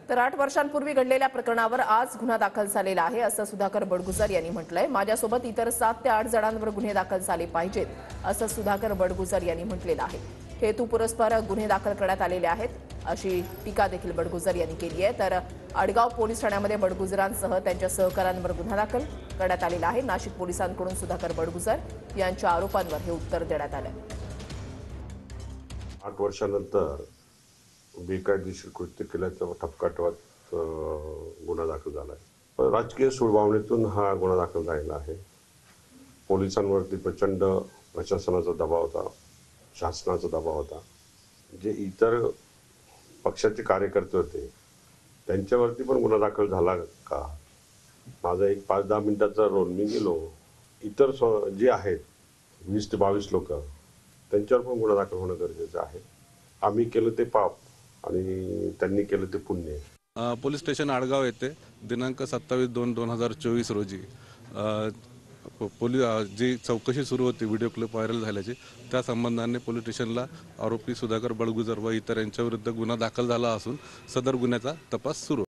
तर 8 वर्षांपूर्वी घडलेल्या प्रकरणावर आज गुन्हा दाखल झालेला आहे असं सुधाकर बडगुजर यांनी म्हटलंय। माझ्यासोबत इतर 7 ते 8 जणांवर गुन्हे दाखल झाले पाहिजेत असं सुधाकर बडगुजर यांनी म्हटलेलं आहे। हेतुपुरस्पर गुन्हे दाखल करण्यात आलेले आहेत अशी टीका देखील बडगुजर यांनी केली आहे। तर अडगाव पोलीस ठाण्यामध्ये बडगुजरांसह त्यांच्या सहकाऱ्यांवर गुन्हा दाखल करण्यात आलेला आहे। नाशिक पोलिसांकडून सुधाकर बडगुजर यांच्या आरोपांवर हे उत्तर देण्यात आलं। 8 वर्षानंतर बेकायदेशीर कृत्य केल्याचा ठपका ठेवत गुन्हा दाखल झाला आहे। राजकीय सूडभावनेतून हा गुन्हा दाखल झालेला आहे। पोलिसांवरती प्रचंड प्रशासनाचा दबाव होता, शासनाचा दबाव होता। जे इतर पक्षाचे कार्यकर्ते होते त्यांच्यावरती पण गुन्हा दाखल झाला का? माझा एक 5-10 मिनिटाचा रोल मी गेलो, इतर जे आहेत 20 ते 22 लोक त्यांच्यावर पण गुन्हा दाखल होणं गरजेचं आहे। आम्ही केलं ते पाप आणि त्यांनी केलं ते पुण्य। पोलीस स्टेशन आडगाव येथे दिनांक 27/2/2024 रोजी जी चौकशी सुरू होती व्हिडिओ क्लिप व्हायरल झाल्याची, त्या संबंधाने पोलीस स्टेशनला आरोपी सुधाकर बडगुजर व इतर यांच्याविरुद्ध गुन्हा दाखल झाला असून सदर गुन्ह्याचा तपास सुरू